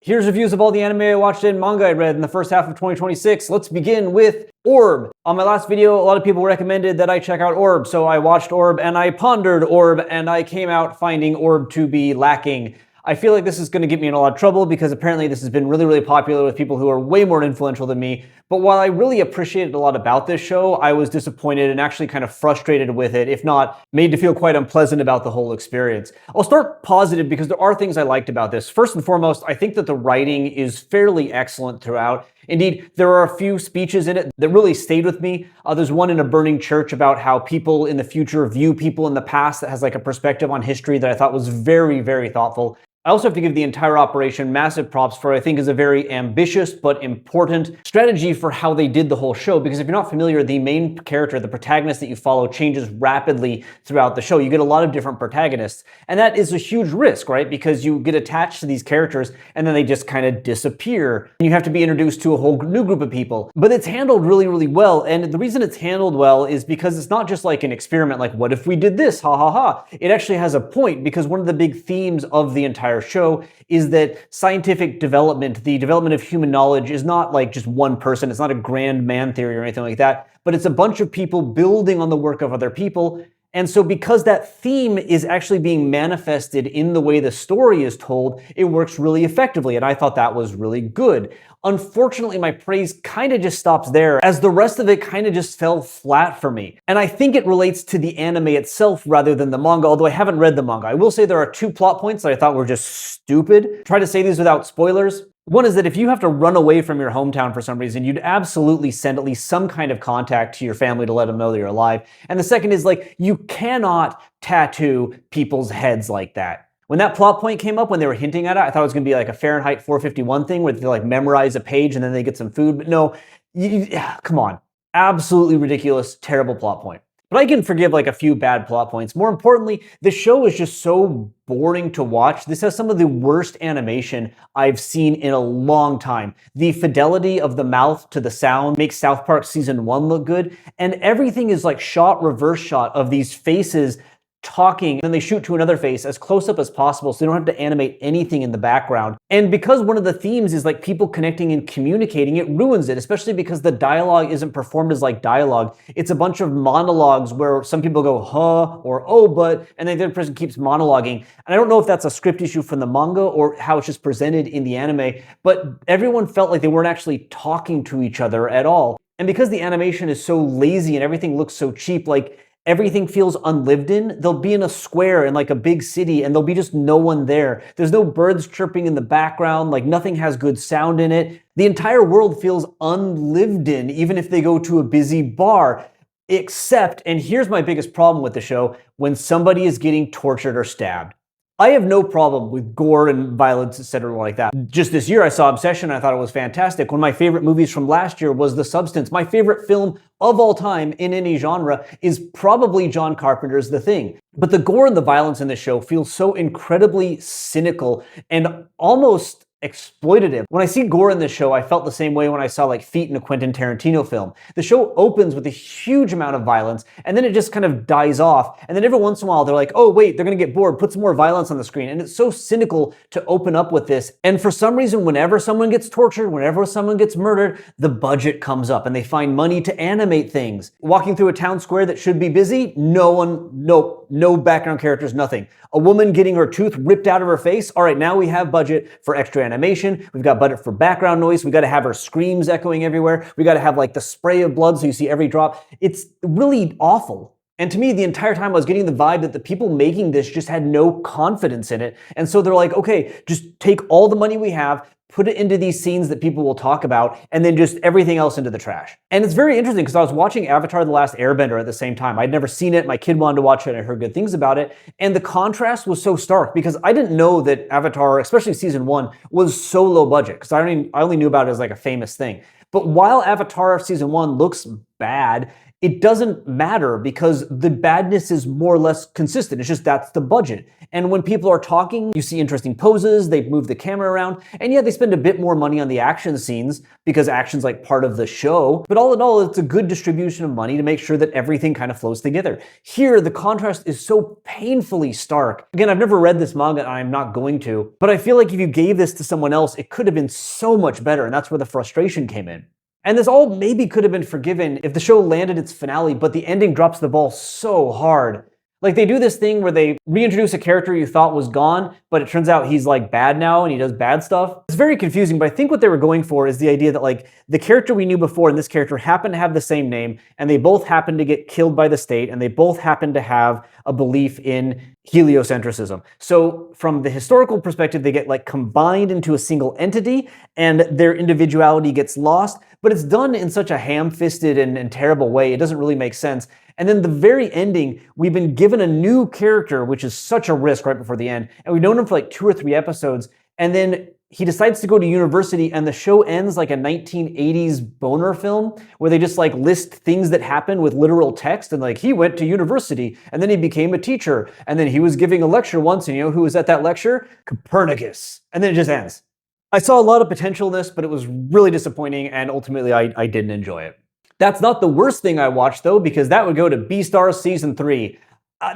Here's reviews of all the anime I watched and manga I read in the first half of 2026. Let's begin with Orb. On my last video, a lot of people recommended that I check out Orb, so I watched Orb and I pondered Orb and I came out finding Orb to be lacking. I feel like this is going to get me in a lot of trouble because apparently this has been really popular with people who are way more influential than me. But while I really appreciated a lot about this show, I was disappointed and actually kind of frustrated with it, if not made to feel quite unpleasant about the whole experience. I'll start positive because there are things I liked about this. First and foremost, I think that the writing is fairly excellent throughout. Indeed, there are a few speeches in it that really stayed with me. There's one in a burning church about how people in the future view people in the past that has like a perspective on history that I thought was very thoughtful. I also have to give the entire operation massive props for what I think is a very ambitious but important strategy for how they did the whole show, because if you're not familiar, the main character, the protagonist that you follow, changes rapidly throughout the show. You get a lot of different protagonists, and that is a huge risk, right? Because you get attached to these characters and then they just kind of disappear. And you have to be introduced to a whole new group of people. But it's handled really well, and the reason it's handled well is because it's not just like an experiment, like what if we did this, ha ha ha. It actually has a point, because one of the big themes of the entire show is that scientific development, the development of human knowledge, is not like just one person. It's not a grand man theory or anything like that, but it's a bunch of people building on the work of other people. And so because that theme is actually being manifested in the way the story is told, it works really effectively, and I thought that was really good. Unfortunately, my praise kind of just stops there, as the rest of it kind of just fell flat for me. And I think it relates to the anime itself rather than the manga, although I haven't read the manga. I will say there are two plot points that I thought were just stupid. Try to say these without spoilers. One is that if you have to run away from your hometown for some reason, you'd absolutely send at least some kind of contact to your family to let them know that you're alive. And the second is, like, you cannot tattoo people's heads like that. When that plot point came up, when they were hinting at it, I thought it was going to be like a Fahrenheit 451 thing where they like memorize a page and then they get some food. But no, come on. Absolutely ridiculous, terrible plot point. But I can forgive like a few bad plot points. More importantly, the show is just so boring to watch. This has some of the worst animation I've seen in a long time. The fidelity of the mouth to the sound makes South Park Season 1 look good. And everything is like shot, reverse shot of these faces talking, and then they shoot to another face as close up as possible so they don't have to animate anything in the background. And because one of the themes is like people connecting and communicating, it ruins it, especially because the dialogue isn't performed as like dialogue. It's a bunch of monologues where some people go, huh, or oh, but, and then the other person keeps monologuing. And I don't know if that's a script issue from the manga or how it's just presented in the anime, but everyone felt like they weren't actually talking to each other at all. And because the animation is so lazy and everything looks so cheap, like, everything feels unlived in. They'll be in a square in like a big city and there'll be just no one there. There's no birds chirping in the background, like nothing has good sound in it. The entire world feels unlived in, even if they go to a busy bar. Except, and here's my biggest problem with the show, when somebody is getting tortured or stabbed. I have no problem with gore and violence, etc. like that. Just this year I saw Obsession and I thought it was fantastic. One of my favorite movies from last year was The Substance. My favorite film of all time in any genre is probably John Carpenter's The Thing. But the gore and the violence in this show feels so incredibly cynical and almost exploitative. When I see gore in this show, I felt the same way when I saw like feet in a Quentin Tarantino film. The show opens with a huge amount of violence and then it just kind of dies off. And then every once in a while they're like, oh wait, they're gonna get bored, put some more violence on the screen. And it's so cynical to open up with this. And for some reason, whenever someone gets tortured, whenever someone gets murdered, the budget comes up and they find money to animate things. Walking through a town square that should be busy, no background characters, nothing. A woman getting her tooth ripped out of her face. All right, now we have budget for extra animation. We've got budget for background noise. We got to have her screams echoing everywhere. We got to have like the spray of blood so you see every drop. It's really awful. And to me, the entire time I was getting the vibe that the people making this just had no confidence in it. And so they're like, okay, just take all the money we have, put it into these scenes that people will talk about, and then just everything else into the trash. And it's very interesting because I was watching Avatar: The Last Airbender at the same time. I'd never seen it. My kid wanted to watch it. I heard good things about it. And the contrast was so stark because I didn't know that Avatar, especially season 1, was so low budget because I only knew about it as like a famous thing. But while Avatar season 1 looks bad, it doesn't matter because the badness is more or less consistent. It's just that's the budget. And when people are talking, you see interesting poses, they move the camera around, and yeah, they spend a bit more money on the action scenes because action's like part of the show. But all in all, it's a good distribution of money to make sure that everything kind of flows together. Here, the contrast is so painfully stark. Again, I've never read this manga and I'm not going to, but I feel like if you gave this to someone else, it could have been so much better, and that's where the frustration came in. And this all maybe could have been forgiven if the show landed its finale, but the ending drops the ball so hard. Like, they do this thing where they reintroduce a character you thought was gone, but it turns out he's like bad now and he does bad stuff. It's very confusing, but I think what they were going for is the idea that like the character we knew before and this character happen to have the same name, and they both happen to get killed by the state, and they both happen to have a belief in heliocentrism. So from the historical perspective, they get like combined into a single entity and their individuality gets lost, but it's done in such a ham-fisted and terrible way. It doesn't really make sense. And then the very ending, we've been given a new character, which is such a risk right before the end. And we've known him for like 2 or 3 episodes. And then he decides to go to university and the show ends like a 1980s boner film where they just like list things that happen with literal text. And like, he went to university and then he became a teacher. And then he was giving a lecture once, and you know who was at that lecture? Copernicus. And then it just ends. I saw a lot of potential in this, but it was really disappointing. And ultimately I didn't enjoy it. That's not the worst thing I watched, though, because that would go to BEASTARS Season 3.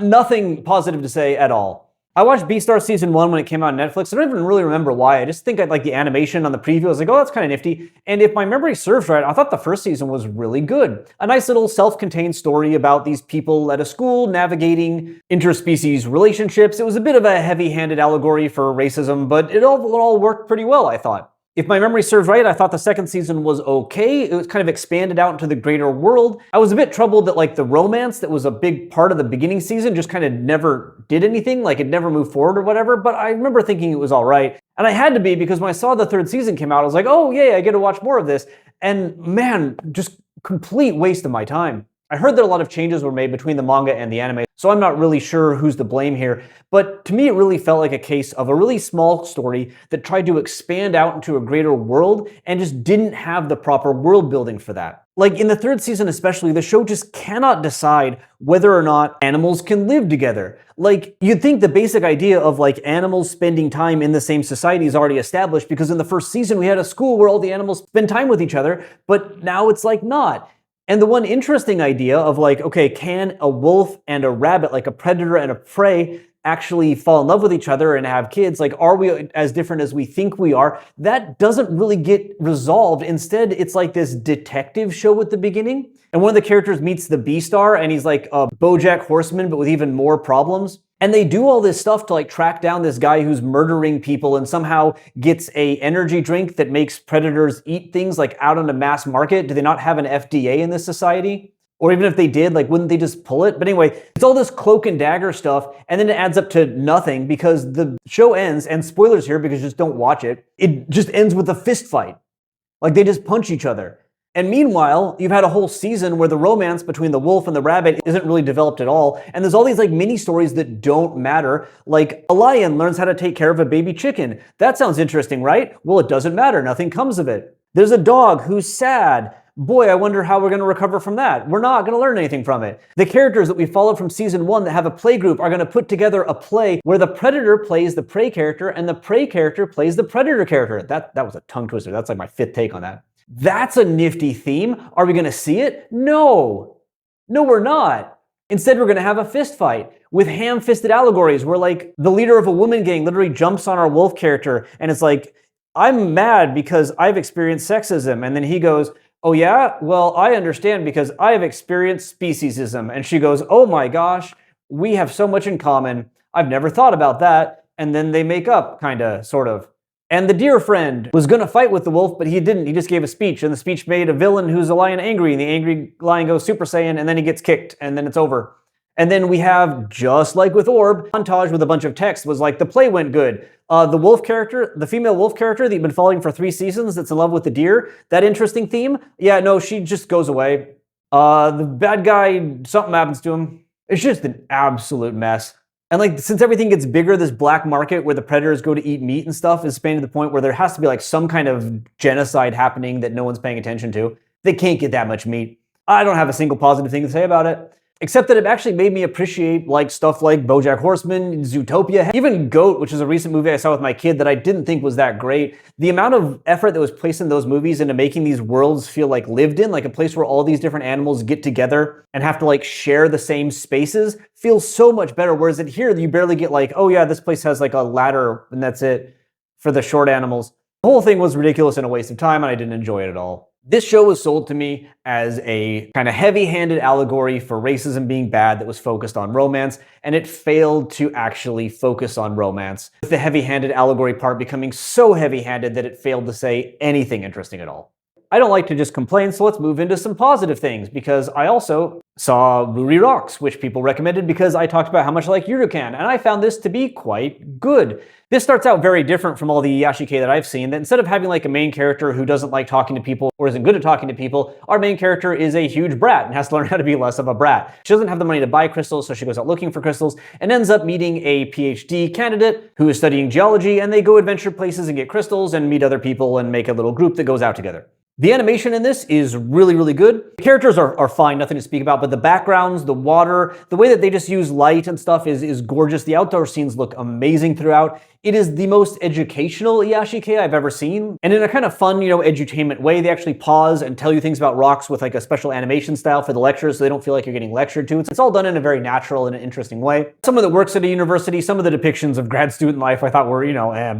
Nothing positive to say at all. I watched BEASTARS Season 1 when it came out on Netflix. I don't even really remember why. I just think I like the animation on the preview. I was like, oh, that's kind of nifty. And if my memory serves right, I thought the first season was really good. A nice little self-contained story about these people at a school navigating interspecies relationships. It was a bit of a heavy-handed allegory for racism, but it all worked pretty well, I thought. If my memory serves right, I thought the second season was okay. It was kind of expanded out into the greater world. I was a bit troubled that like the romance that was a big part of the beginning season just kind of never did anything, like it never moved forward or whatever, but I remember thinking it was all right. And I had to be, because when I saw the third season came out, I was like, oh yay, I get to watch more of this. And man, just complete waste of my time. I heard that a lot of changes were made between the manga and the anime, so I'm not really sure who's to blame here, but to me it really felt like a case of a really small story that tried to expand out into a greater world and just didn't have the proper world building for that. Like in the third season especially, the show just cannot decide whether or not animals can live together. Like, you'd think the basic idea of like animals spending time in the same society is already established, because in the first season we had a school where all the animals spend time with each other, but now it's like not. And the one interesting idea of like, okay, can a wolf and a rabbit, like a predator and a prey, actually fall in love with each other and have kids? Like, are we as different as we think we are? That doesn't really get resolved. Instead, it's like this detective show at the beginning. And one of the characters meets the B-star, and he's like a BoJack Horseman, but with even more problems. And they do all this stuff to like track down this guy who's murdering people and somehow gets a energy drink that makes predators eat things like out on the mass market. Do they not have an FDA in this society? Or even if they did, like, wouldn't they just pull it? But anyway, it's all this cloak and dagger stuff, and then it adds up to nothing because the show ends, and spoilers here because you just don't watch it, it just ends with a fist fight. Like, they just punch each other. And meanwhile, you've had a whole season where the romance between the wolf and the rabbit isn't really developed at all. And there's all these like mini stories that don't matter. Like a lion learns how to take care of a baby chicken. That sounds interesting, right? Well, it doesn't matter. Nothing comes of it. There's a dog who's sad. Boy, I wonder how we're going to recover from that. We're not going to learn anything from it. The characters that we followed from season 1 that have a play group are going to put together a play where the predator plays the prey character and the prey character plays the predator character. That was a tongue twister. That's like my 5th take on that. That's a nifty theme. Are we going to see it? No. No, we're not. Instead, we're going to have a fist fight with ham-fisted allegories where like the leader of a woman gang literally jumps on our wolf character and it's like, I'm mad because I've experienced sexism. And then he goes, oh yeah? Well, I understand because I have experienced speciesism. And she goes, oh my gosh, we have so much in common. I've never thought about that. And then they make up, kinda, sort of. And the deer friend was gonna fight with the wolf, but he didn't. He just gave a speech, and the speech made a villain who's a lion angry, and the angry lion goes Super Saiyan, and then he gets kicked, and then it's over. And then we have, just like with Orb, montage with a bunch of text was like, the play went good. The wolf character, the female wolf character that you've been following for 3 seasons that's in love with the deer, that interesting theme, yeah, no, she just goes away. The bad guy, something happens to him. It's just an absolute mess. And like, since everything gets bigger, this black market where the predators go to eat meat and stuff is expanding to the point where there has to be like some kind of genocide happening that no one's paying attention to. They can't get that much meat. I don't have a single positive thing to say about it. Except that it actually made me appreciate like stuff like BoJack Horseman, Zootopia, even Goat, which is a recent movie I saw with my kid that I didn't think was that great. The amount of effort that was placed in those movies into making these worlds feel like lived in, like a place where all these different animals get together and have to like share the same spaces, feels so much better. Whereas in here, you barely get like, oh yeah, this place has like a ladder and that's it for the short animals. The whole thing was ridiculous and a waste of time and I didn't enjoy it at all. This show was sold to me as a kind of heavy-handed allegory for racism being bad that was focused on romance, and it failed to actually focus on romance, with the heavy-handed allegory part becoming so heavy-handed that it failed to say anything interesting at all. I don't like to just complain, so let's move into some positive things, because I also saw Ruri Rocks, which people recommended because I talked about how much I like Yurukan, and I found this to be quite good. This starts out very different from all the Yashike that I've seen, that instead of having like a main character who doesn't like talking to people or isn't good at talking to people, our main character is a huge brat and has to learn how to be less of a brat. She doesn't have the money to buy crystals, so she goes out looking for crystals and ends up meeting a PhD candidate who is studying geology, and they go adventure places and get crystals and meet other people and make a little group that goes out together. The animation in this is really, really good. The characters are fine, nothing to speak about, but the backgrounds, the water, the way that they just use light and stuff is gorgeous. The outdoor scenes look amazing throughout. It is the most educational Iyashike I've ever seen. And in a kind of fun, edutainment way, they actually pause and tell you things about rocks with like a special animation style for the lectures so they don't feel like you're getting lectured to. It's all done in a very natural and interesting way. Someone that works at a university, some of the depictions of grad student life I thought were,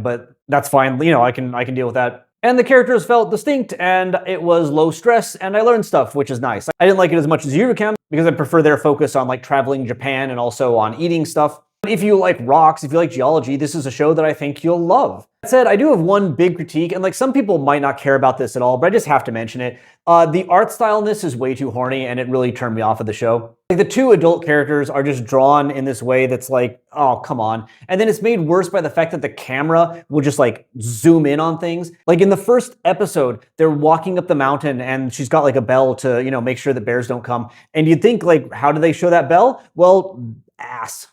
but that's fine. I can deal with that. And the characters felt distinct, and it was low stress, and I learned stuff, which is nice. I didn't like it as much as Yurukan, because I prefer their focus on like traveling Japan and also on eating stuff. But if you like rocks, if you like geology, this is a show that I think you'll love. That said, I do have one big critique, and like some people might not care about this at all, but I just have to mention it. The art style in this is way too horny, and it really turned me off of the show. Like the two adult characters are just drawn in this way that's like, oh, come on. And then it's made worse by the fact that the camera will just like zoom in on things. Like in the first episode, they're walking up the mountain and she's got like a bell to, make sure that bears don't come. And you'd think like, how do they show that bell? Well, ass.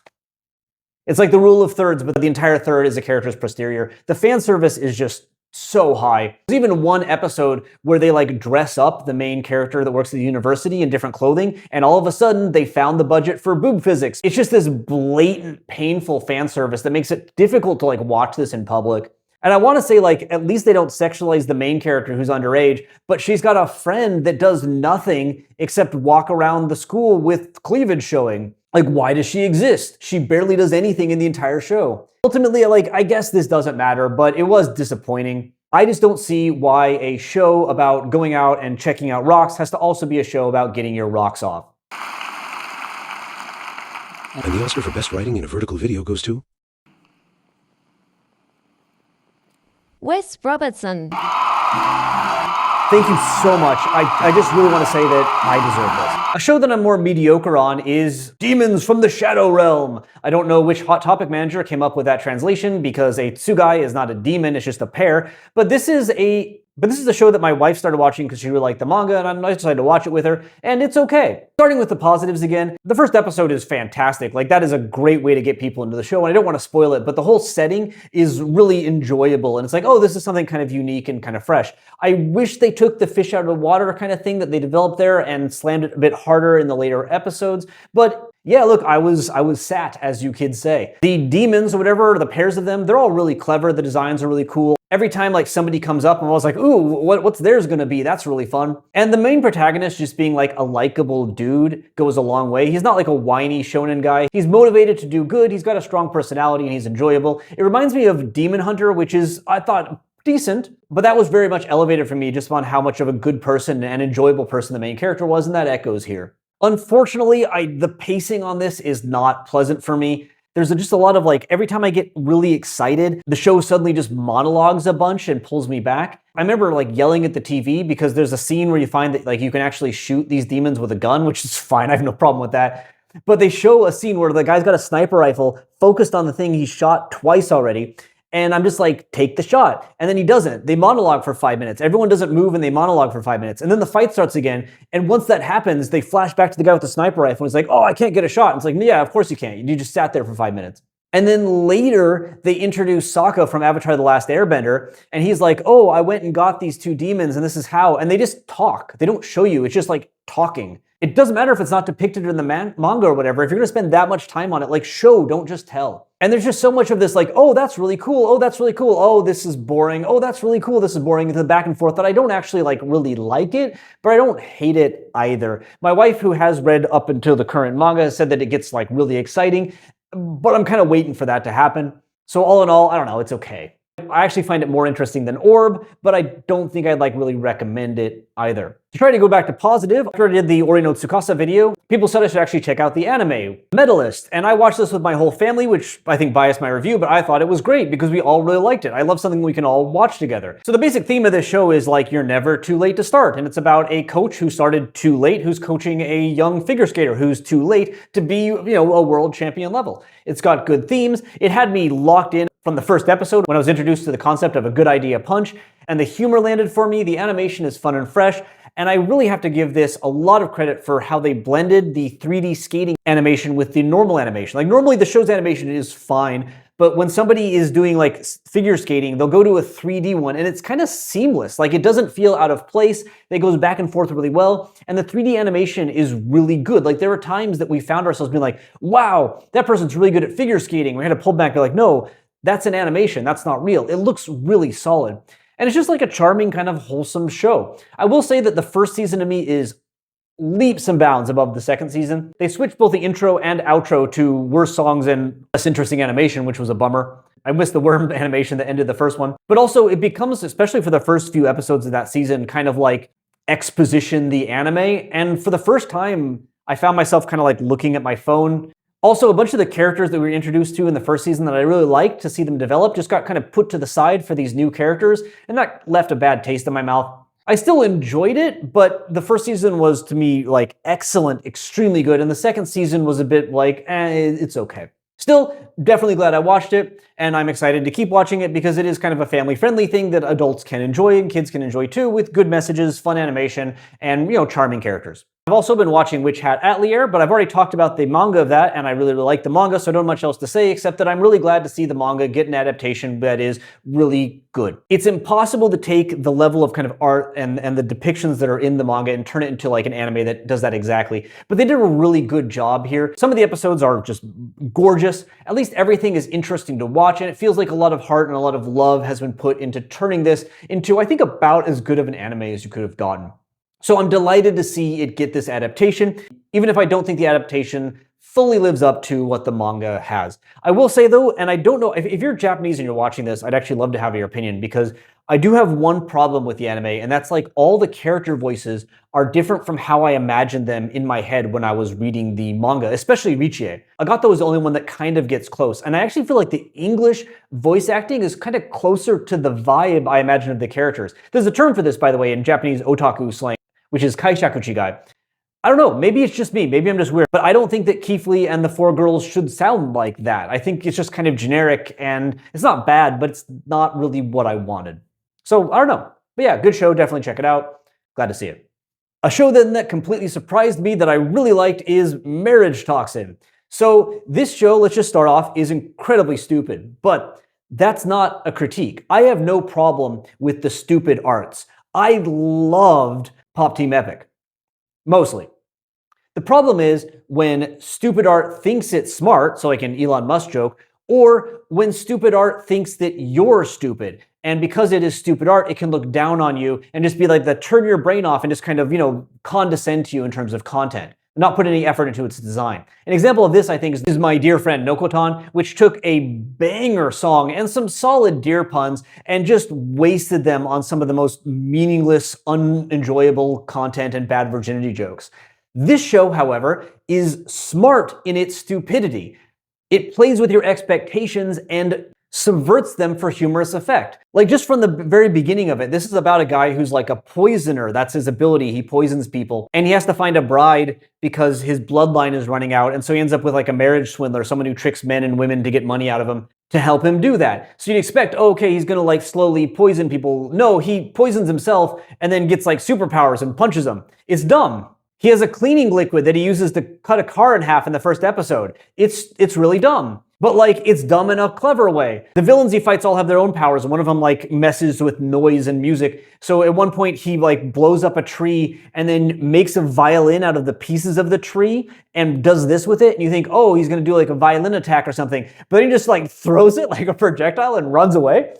It's like the rule of thirds, but the entire third is a character's posterior. The fan service is just so high. There's even one episode where they like dress up the main character that works at the university in different clothing, and all of a sudden they found the budget for boob physics. It's just this blatant, painful fan service that makes it difficult to like watch this in public. And I want to say like, at least they don't sexualize the main character who's underage, but she's got a friend that does nothing except walk around the school with cleavage showing. Like, why does she exist? She barely does anything in the entire show. Ultimately, like, I guess this doesn't matter, but it was disappointing. I just don't see why a show about going out and checking out rocks has to also be a show about getting your rocks off. And the Oscar for Best Writing in a Vertical Video goes to Wes Robertson. Thank you so much. I just really want to say that I deserve this. A show that I'm more mediocre on is Demons from the Shadow Realm. I don't know which Hot Topic manager came up with that translation because a Tsugai is not a demon, it's just a pair. But this is a show that my wife started watching because she really liked the manga, and I decided to watch it with her, and it's okay. Starting with the positives again, the first episode is fantastic. Like, that is a great way to get people into the show, and I don't want to spoil it, but the whole setting is really enjoyable, and it's like, oh, this is something kind of unique and kind of fresh. I wish they took the fish out of the water kind of thing that they developed there and slammed it a bit harder in the later episodes, but yeah, look, I was sat, as you kids say. The demons or whatever, the pairs of them, they're all really clever. The designs are really cool. Every time like somebody comes up, I'm always like, ooh, what's theirs gonna be? That's really fun. And the main protagonist just being like a likable dude goes a long way. He's not like a whiny shonen guy. He's motivated to do good. He's got a strong personality and he's enjoyable. It reminds me of Demon Hunter, which is, I thought, decent, but that was very much elevated for me just on how much of a good person and enjoyable person the main character was, and that echoes here. Unfortunately, the pacing on this is not pleasant for me. There's just a lot of like, every time I get really excited, the show suddenly just monologues a bunch and pulls me back. I remember like yelling at the TV because there's a scene where you find that like you can actually shoot these demons with a gun, which is fine, I have no problem with that. But they show a scene where the guy's got a sniper rifle focused on the thing he's shot twice already. And I'm just like, take the shot. And then he doesn't. They monologue for 5 minutes. Everyone doesn't move and they monologue for 5 minutes. And then the fight starts again. And once that happens, they flash back to the guy with the sniper rifle. And he's like, oh, I can't get a shot. And it's like, yeah, of course you can't. You just sat there for 5 minutes. And then later, they introduce Sokka from Avatar: The Last Airbender, and he's like, oh, I went and got these two demons, and this is how. And they just talk. They don't show you. It's just like talking. It doesn't matter if it's not depicted in the manga or whatever. If you're gonna spend that much time on it, like show, don't just tell. And there's just so much of this like, oh, that's really cool. Oh, that's really cool. Oh, this is boring. Oh, that's really cool. This is boring. The back and forth that I don't actually like really like it, but I don't hate it either. My wife, who has read up until the current manga, said that it gets like really exciting, but I'm kind of waiting for that to happen. So all in all, I don't know, it's okay. I actually find it more interesting than Orb, but I don't think I'd like really recommend it either. To try to go back to positive, after I did the Ori no Tsukasa video, people said I should actually check out the anime, Medalist, and I watched this with my whole family, which I think biased my review, but I thought it was great because we all really liked it. I love something we can all watch together. So the basic theme of this show is like, you're never too late to start, and it's about a coach who started too late, who's coaching a young figure skater who's too late to be, a world champion level. It's got good themes. It had me locked in from the first episode when I was introduced to the concept of a good idea punch, and the humor landed for me. The animation is fun and fresh, and I really have to give this a lot of credit for how they blended the 3D skating animation with the normal animation. Like normally the show's animation is fine, but when somebody is doing like figure skating, they'll go to a 3D one and it's kind of seamless. Like it doesn't feel out of place. It goes back and forth really well. And the 3D animation is really good. Like there were times that we found ourselves being like, wow, that person's really good at figure skating. We had to pull back and be like, no, that's an animation. That's not real. It looks really solid. And it's just like a charming kind of wholesome show. I will say that the first season to me is leaps and bounds above the second season. They switched both the intro and outro to worse songs and less interesting animation, which was a bummer. I missed the worm animation that ended the first one. But also it becomes, especially for the first few episodes of that season, kind of like exposition the anime. And for the first time, I found myself kind of like looking at my phone. Also, a bunch of the characters that we were introduced to in the first season that I really liked to see them develop just got kind of put to the side for these new characters, and that left a bad taste in my mouth. I still enjoyed it, but the first season was, to me, like excellent, extremely good, and the second season was a bit like, it's okay. Still, definitely glad I watched it, and I'm excited to keep watching it because it is kind of a family-friendly thing that adults can enjoy and kids can enjoy too, with good messages, fun animation, and, charming characters. I've also been watching Hat Goatlier, but I've already talked about the manga of that, and I really like the manga, so I don't have much else to say, except that I'm really glad to see the manga get an adaptation that is really good. It's impossible to take the level of kind of art and the depictions that are in the manga and turn it into like an anime that does that exactly, but they did a really good job here. Some of the episodes are just gorgeous. At least everything is interesting to watch, and it feels like a lot of heart and a lot of love has been put into turning this into, I think, about as good of an anime as you could have gotten. So I'm delighted to see it get this adaptation, even if I don't think the adaptation fully lives up to what the manga has. I will say though, and I don't know, if you're Japanese and you're watching this, I'd actually love to have your opinion, because I do have one problem with the anime, and that's like all the character voices are different from how I imagined them in my head when I was reading the manga, especially Richie. Agato is the only one that kind of gets close, and I actually feel like the English voice acting is kind of closer to the vibe I imagine of the characters. There's a term for this, by the way, in Japanese otaku slang, which is kaishaku chigai. I don't know, maybe it's just me, maybe I'm just weird, but I don't think that Keith Lee and the four girls should sound like that. I think it's just kind of generic, and it's not bad, but it's not really what I wanted. So, I don't know. But yeah, good show, definitely check it out. Glad to see it. A show then that completely surprised me that I really liked is Marriagetoxin. So this show, let's just start off, is incredibly stupid, but that's not a critique. I have no problem with the stupid arts. I loved Pop Team Epic. Mostly. The problem is when stupid art thinks it's smart, so like an Elon Musk joke, or when stupid art thinks that you're stupid. And because it is stupid art, it can look down on you and just be like the turn your brain off and just kind of, condescend to you in terms of content, not put any effort into its design. An example of this, I think, is my dear friend Nokotan, which took a banger song and some solid deer puns and just wasted them on some of the most meaningless, unenjoyable content and bad virginity jokes. This show, however, is smart in its stupidity. It plays with your expectations and subverts them for humorous effect. Like just from the very beginning of it, this is about a guy who's like a poisoner. That's his ability. He poisons people. And he has to find a bride because his bloodline is running out. And so he ends up with like a marriage swindler, someone who tricks men and women to get money out of him to help him do that. So you'd expect, oh, okay, he's gonna like slowly poison people. No, he poisons himself and then gets like superpowers and punches them. It's dumb. He has a cleaning liquid that he uses to cut a car in half in the first episode. It's really dumb. But like, it's dumb in a clever way. The villains he fights all have their own powers, and one of them like messes with noise and music. So at one point he like blows up a tree and then makes a violin out of the pieces of the tree and does this with it, and you think, oh, he's gonna do like a violin attack or something. But then he just like throws it like a projectile and runs away.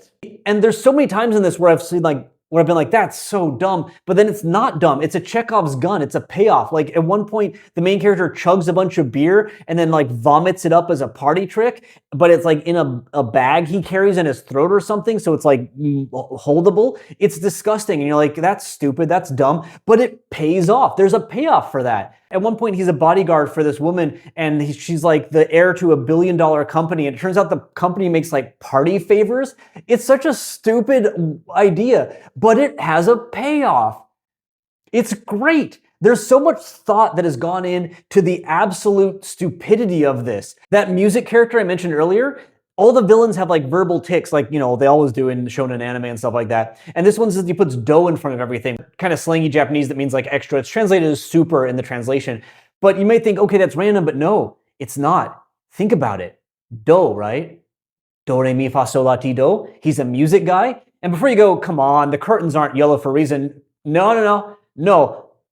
And there's so many times in this where I've been like, that's so dumb. But then it's not dumb. It's a Chekhov's gun. It's a payoff. Like at one point, the main character chugs a bunch of beer and then like vomits it up as a party trick, but it's like in a bag he carries in his throat or something. So it's like holdable. It's disgusting. And you're like, that's stupid. That's dumb. But it pays off. There's a payoff for that. At one point, he's a bodyguard for this woman, and she's like the heir to $1 billion company, and it turns out the company makes like party favors. It's such a stupid idea, but it has a payoff. It's great. There's so much thought that has gone into the absolute stupidity of this. That music character I mentioned earlier, all the villains have like verbal tics, like, you know, they always do in shonen anime and stuff like that. And this one says he puts do in front of everything. Kind of slangy Japanese that means like extra. It's translated as super in the translation. But you may think, okay, that's random, but no, it's not. Think about it. Do, right? Do, re, mi, fa, sol, la, ti, do. He's a music guy. And before you go, come on, the curtains aren't yellow for a reason. No.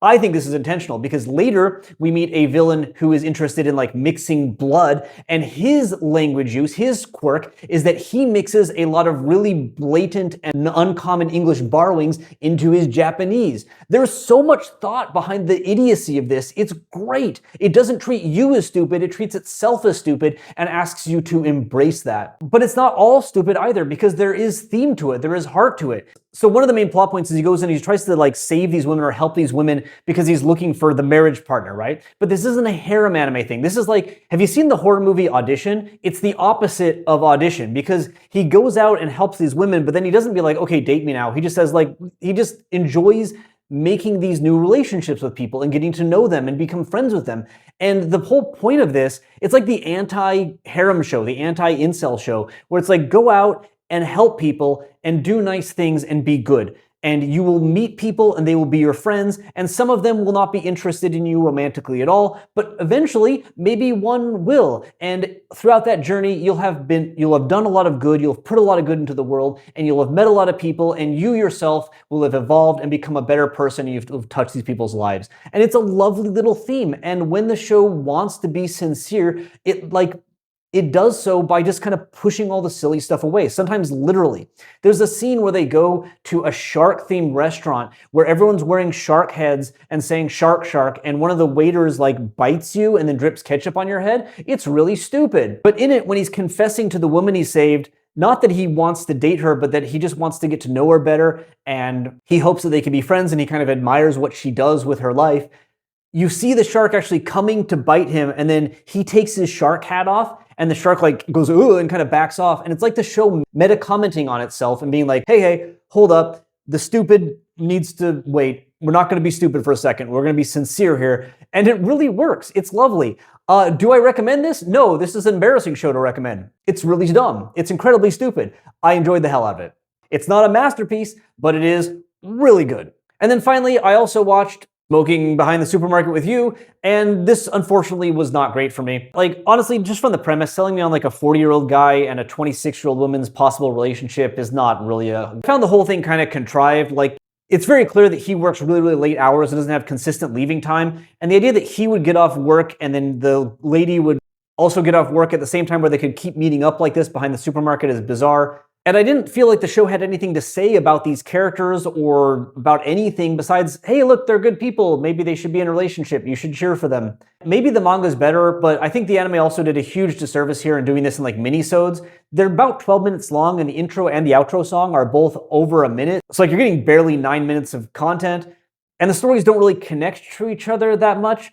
I think this is intentional because later we meet a villain who is interested in like mixing blood, and his language use, his quirk, is that he mixes a lot of really blatant and uncommon English borrowings into his Japanese. There's so much thought behind the idiocy of this. It's great. It doesn't treat you as stupid, it treats itself as stupid and asks you to embrace that. But it's not all stupid either because there is theme to it, there is heart to it. So one of the main plot points is he goes in and he tries to like save these women or help these women because he's looking for the marriage partner, right? But this isn't a harem anime thing. This is like, have you seen the horror movie Audition? It's the opposite of Audition because he goes out and helps these women, but then he doesn't be like, okay, date me now. He just says like, he just enjoys making these new relationships with people and getting to know them and become friends with them. And the whole point of this, it's like the anti-harem show, the anti-incel show, where it's like, go out and help people and do nice things and be good. And you will meet people and they will be your friends, and some of them will not be interested in you romantically at all, but eventually maybe one will. And throughout that journey, you'll have done a lot of good, you'll have put a lot of good into the world, and you'll have met a lot of people, and you yourself will have evolved and become a better person, and you've touched these people's lives. And it's a lovely little theme. And when the show wants to be sincere, it does so by just kind of pushing all the silly stuff away, sometimes literally. There's a scene where they go to a shark-themed restaurant where everyone's wearing shark heads and saying shark, shark, and one of the waiters like bites you and then drips ketchup on your head. It's really stupid. But in it, when he's confessing to the woman he saved, not that he wants to date her, but that he just wants to get to know her better, and he hopes that they can be friends, and he kind of admires what she does with her life. You see the shark actually coming to bite him, and then he takes his shark hat off, and the shark like goes, ooh, and kind of backs off. And it's like the show meta-commenting on itself and being like, hey, hold up. The stupid needs to wait. We're not going to be stupid for a second. We're going to be sincere here. And it really works. It's lovely. Do I recommend this? No, this is an embarrassing show to recommend. It's really dumb. It's incredibly stupid. I enjoyed the hell out of it. It's not a masterpiece, but it is really good. And then finally, I also watched Smoking Behind the Supermarket with You, and this unfortunately was not great for me. Like, honestly, just from the premise, selling me on like a 40-year-old guy and a 26-year-old woman's possible relationship is not really I found the whole thing kind of contrived. Like, it's very clear that he works really, really late hours and doesn't have consistent leaving time, and the idea that he would get off work and then the lady would also get off work at the same time where they could keep meeting up like this behind the supermarket is bizarre. And I didn't feel like the show had anything to say about these characters or about anything besides, hey, look, they're good people. Maybe they should be in a relationship. You should cheer for them. Maybe the manga's better, but I think the anime also did a huge disservice here in doing this in like mini-sodes. They're about 12 minutes long, and the intro and the outro song are both over a minute. So like you're getting barely 9 minutes of content, and the stories don't really connect to each other that much.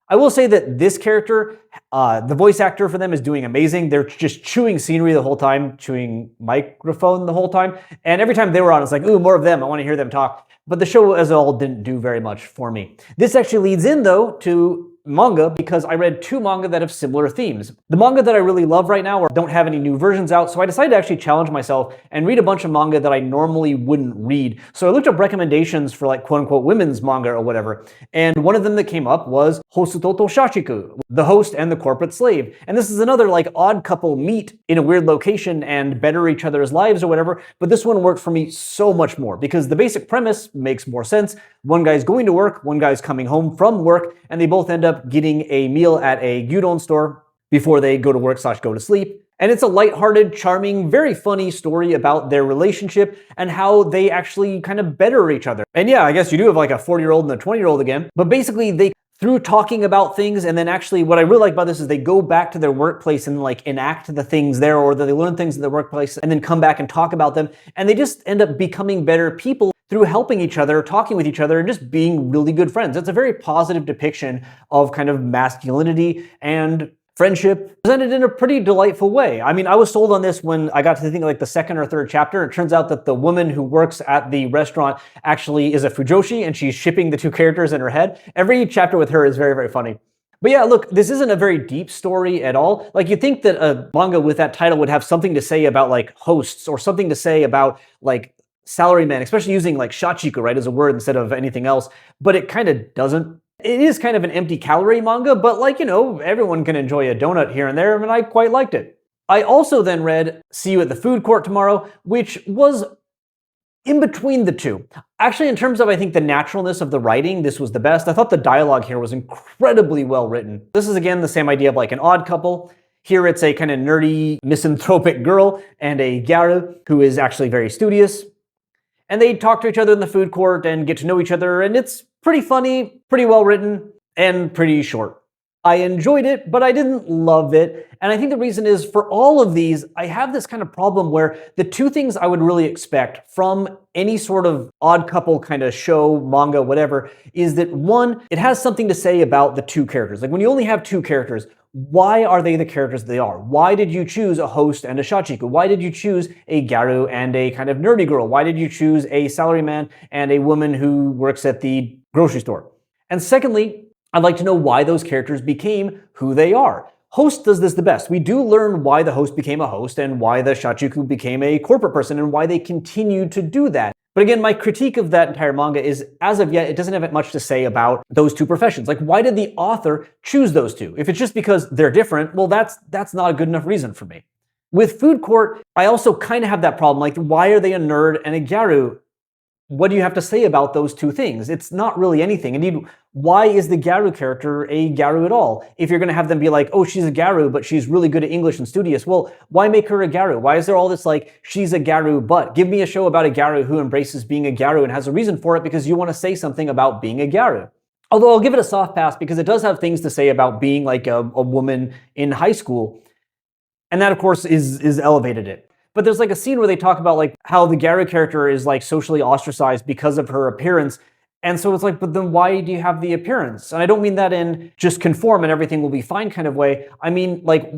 I will say that this character, the voice actor for them is doing amazing. They're just chewing scenery the whole time, chewing microphone the whole time. And every time they were on, it's like, ooh, more of them. I want to hear them talk. But the show as a whole didn't do very much for me. This actually leads in, though, to manga because I read 2 manga that have similar themes. The manga that I really love right now don't have any new versions out, so I decided to actually challenge myself and read a bunch of manga that I normally wouldn't read. So I looked up recommendations for like quote-unquote women's manga or whatever, and one of them that came up was Hostoto Shachiku, the host and the corporate slave. And this is another like odd couple meet in a weird location and better each other's lives or whatever, but this one worked for me so much more because the basic premise makes more sense. One guy's going to work, one guy's coming home from work, and they both end up getting a meal at a gyudon store before they go to work / go to sleep. And it's a lighthearted, charming, very funny story about their relationship and how they actually kind of better each other. And yeah, I guess you do have like a 40-year-old and a 20-year-old again, but basically they through talking about things, and then actually what I really like about this is they go back to their workplace and like enact the things there, or that they learn things in their workplace and then come back and talk about them, and they just end up becoming better people through helping each other, talking with each other, and just being really good friends. It's a very positive depiction of kind of masculinity and friendship presented in a pretty delightful way. I mean, I was sold on this when I got to think like the 2nd or 3rd chapter. It turns out that the woman who works at the restaurant actually is a fujoshi, and she's shipping the 2 characters in her head. Every chapter with her is very, very funny. But yeah, look, this isn't a very deep story at all. Like, you'd think that a manga with that title would have something to say about like hosts, or something to say about like salaryman, especially using like shachiku, right, as a word instead of anything else. But it kind of doesn't. It is kind of an empty calorie manga, but like, you know, everyone can enjoy a donut here and there, and I quite liked it. I also then read See You at the Food Court Tomorrow, which was in between the two. Actually, in terms of, I think, the naturalness of the writing, this was the best. I thought the dialogue here was incredibly well written. This is, again, the same idea of like an odd couple. Here it's a kind of nerdy, misanthropic girl and a gyaru who is actually very studious. And they talk to each other in the food court and get to know each other, and it's pretty funny, pretty well written, and pretty short. I enjoyed it, but I didn't love it. And I think the reason is, for all of these, I have this kind of problem where the 2 things I would really expect from any sort of odd couple kind of show, manga, whatever, is that 1, it has something to say about the 2 characters. Like, when you only have 2 characters, why are they the characters they are? Why did you choose a host and a shachiku? Why did you choose a gyaru and a kind of nerdy girl? Why did you choose a salaryman and a woman who works at the grocery store? And secondly, I'd like to know why those characters became who they are. Host does this the best. We do learn why the host became a host and why the shachiku became a corporate person and why they continue to do that. But again, my critique of that entire manga is, as of yet, it doesn't have much to say about those 2 professions. Like, why did the author choose those 2? If it's just because they're different, well, that's not a good enough reason for me. With Food Court, I also kind of have that problem. Like, why are they a nerd and a gyaru? What do you have to say about those 2 things? It's not really anything. Indeed, why is the gyaru character a gyaru at all? If you're going to have them be like, oh, she's a gyaru, but she's really good at English and studious, well, why make her a gyaru? Why is there all this like, she's a gyaru, but give me a show about a gyaru who embraces being a gyaru and has a reason for it because you want to say something about being a gyaru. Although I'll give it a soft pass because it does have things to say about being like a woman in high school. And that, of course, is elevated it. But there's like a scene where they talk about like how the gyaru character is like socially ostracized because of her appearance. And so it's like, but then why do you have the appearance? And I don't mean that in just conform and everything will be fine kind of way. I mean, like,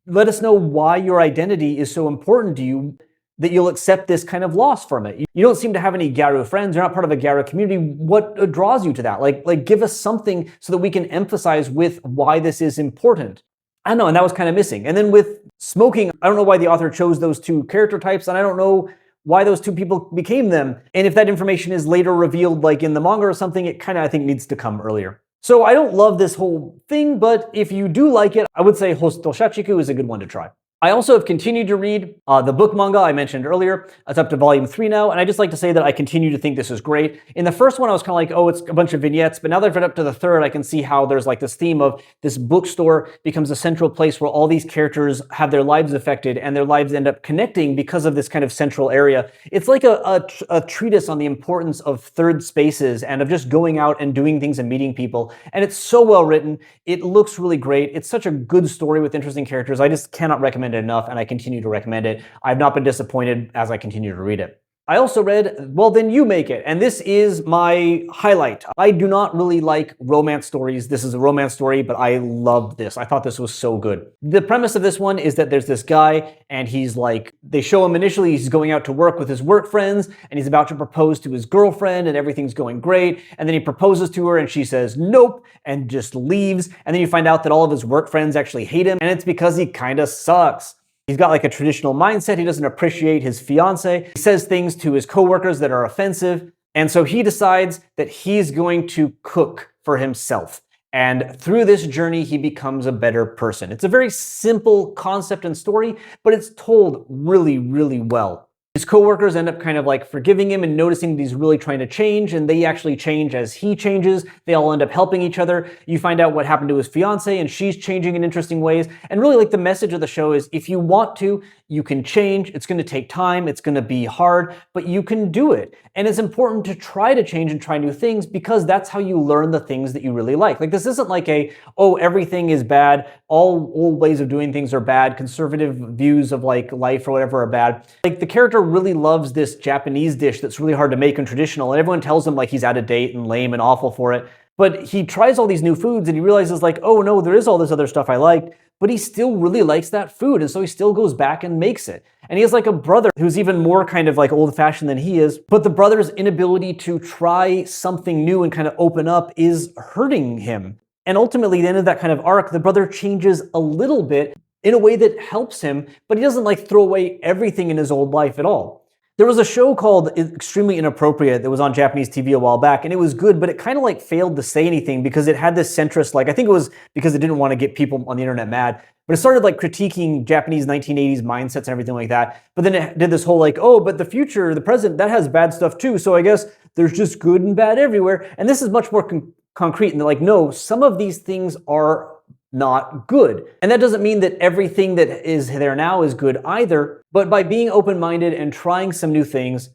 let us know why your identity is so important to you that you'll accept this kind of loss from it. You don't seem to have any gyaru friends. You're not part of a gyaru community. What draws you to that? Like give us something so that we can emphasize with why this is important. I don't know, and that was kind of missing. And then with smoking, I don't know why the author chose those 2 character types, and I don't know why those 2 people became them. And if that information is later revealed, like in the manga or something, it kind of, I think, needs to come earlier. So I don't love this whole thing, but if you do like it, I would say Hosto Shachiku is a good one to try. I also have continued to read the book manga I mentioned earlier. It's up to volume 3 now, and I just like to say that I continue to think this is great. In the first one, I was kind of like, oh, it's a bunch of vignettes, but now that I've read up to the 3rd, I can see how there's like this theme of this bookstore becomes a central place where all these characters have their lives affected and their lives end up connecting because of this kind of central area. It's like a treatise on the importance of 3rd spaces and of just going out and doing things and meeting people. And it's so well written. It looks really great. It's such a good story with interesting characters. I just cannot recommend it enough, and I continue to recommend it. I've not been disappointed as I continue to read it. I also read Well Then You Make It, and this is my highlight. I do not really like romance stories. This is a romance story, but I loved this. I thought this was so good. The premise of this one is that there's this guy, and he's like, they show him initially, he's going out to work with his work friends, and he's about to propose to his girlfriend, and everything's going great, and then he proposes to her, and she says nope, and just leaves, and then you find out that all of his work friends actually hate him, and it's because he kinda sucks. He's got like a traditional mindset. He doesn't appreciate his fiance. He says things to his coworkers that are offensive. And so he decides that he's going to cook for himself. And through this journey, he becomes a better person. It's a very simple concept and story, but it's told really, really well. His coworkers end up kind of like forgiving him and noticing that he's really trying to change, and they actually change as he changes. They all end up helping each other. You find out what happened to his fiance, and she's changing in interesting ways. And really, like, the message of the show is if you want to, you can change. It's going to take time. It's going to be hard, but you can do it. And it's important to try to change and try new things because that's how you learn the things that you really like. Like, this isn't like oh, everything is bad. All old ways of doing things are bad. Conservative views of like life or whatever are bad. Like, the character really loves this Japanese dish that's really hard to make and traditional, and everyone tells him like he's out of date and lame and awful for it. But he tries all these new foods and he realizes like, oh no, there is all this other stuff I liked, but he still really likes that food, and so he still goes back and makes it. And he has like a brother who's even more kind of like old-fashioned than he is, but the brother's inability to try something new and kind of open up is hurting him. And ultimately, at the end of that kind of arc, the brother changes a little bit in a way that helps him, but he doesn't like throw away everything in his old life at all. There was a show called Extremely Inappropriate that was on Japanese TV a while back, and it was good, but it kind of like failed to say anything because it had this centrist, like, I think it was because it didn't want to get people on the internet mad, but it started like critiquing Japanese 1980s mindsets and everything like that. But then it did this whole like, oh, but the future, the present, that has bad stuff too, so I guess there's just good and bad everywhere. And this is much more concrete, and they're like, no, some of these things are not good. And that doesn't mean that everything that is there now is good either, but by being open-minded and trying some new things,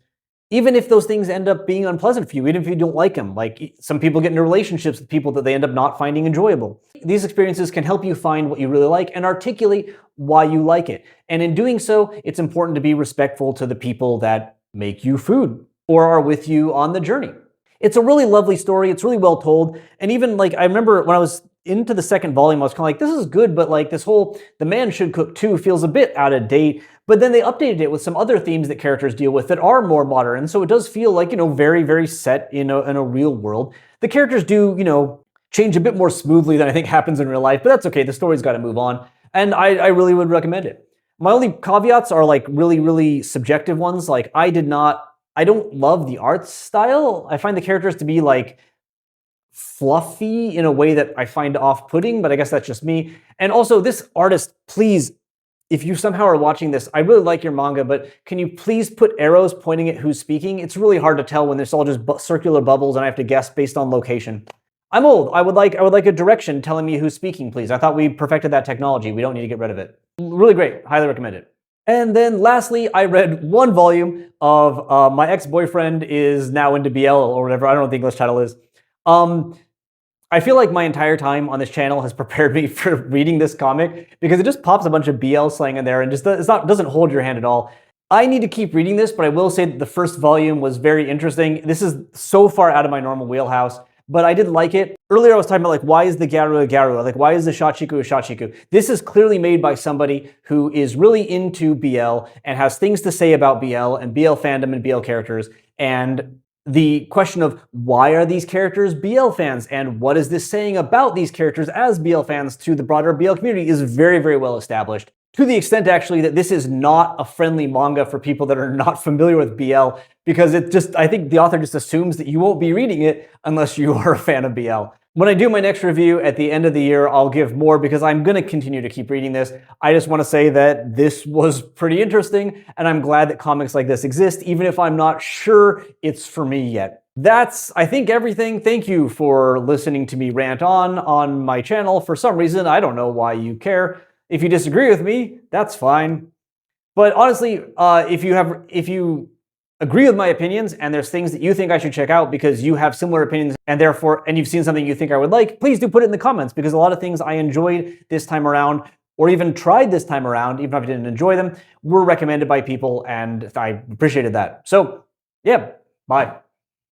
even if those things end up being unpleasant for you, even if you don't like them, like some people get into relationships with people that they end up not finding enjoyable. These experiences can help you find what you really like and articulate why you like it. And in doing so, it's important to be respectful to the people that make you food or are with you on the journey. It's a really lovely story. It's really well told. And even like, I remember when I was into the second volume, I was kind of like, this is good, but like this whole, the man should cook too feels a bit out of date. But then they updated it with some other themes that characters deal with that are more modern. And so it does feel like, very, very set in a real world. The characters do, change a bit more smoothly than I think happens in real life, but that's okay. The story's got to move on. And I really would recommend it. My only caveats are like really, really subjective ones. Like I don't love the art style. I find the characters to be like fluffy in a way that I find off-putting, but I guess that's just me. And also this artist, please, if you somehow are watching this, I really like your manga, but can you please put arrows pointing at who's speaking? It's really hard to tell when there's all just circular bubbles and I have to guess based on location. I'm old. I would like a direction telling me who's speaking, please. I thought we perfected that technology. We don't need to get rid of it. Really great. Highly recommend it. And then lastly, I read one volume of My Ex-Boyfriend is Now into BL or whatever. I don't know what the English title is. I feel like my entire time on this channel has prepared me for reading this comic because it just pops a bunch of BL slang in there and just doesn't hold your hand at all. I need to keep reading this, but I will say that the first volume was very interesting. This is so far out of my normal wheelhouse, but I did like it. Earlier I was talking about like, why is the Garu a Garu? Like, why is the Shachiku a Shachiku? This is clearly made by somebody who is really into BL and has things to say about BL and BL fandom and BL characters. And the question of why are these characters BL fans and what is this saying about these characters as BL fans to the broader BL community is very, very well established. To the extent actually that this is not a friendly manga for people that are not familiar with BL, because I think the author just assumes that you won't be reading it unless you are a fan of BL. When I do my next review at the end of the year, I'll give more because I'm going to continue to keep reading this. I just want to say that this was pretty interesting, and I'm glad that comics like this exist, even if I'm not sure it's for me yet. That's, I think, everything. Thank you for listening to me rant on my channel. For some reason, I don't know why you care. If you disagree with me, that's fine. But honestly, if you agree with my opinions and there's things that you think I should check out because you have similar opinions and you've seen something you think I would like, please do put it in the comments because a lot of things I enjoyed this time around or even tried this time around, even if I didn't enjoy them, were recommended by people, and I appreciated that. So, yeah, bye.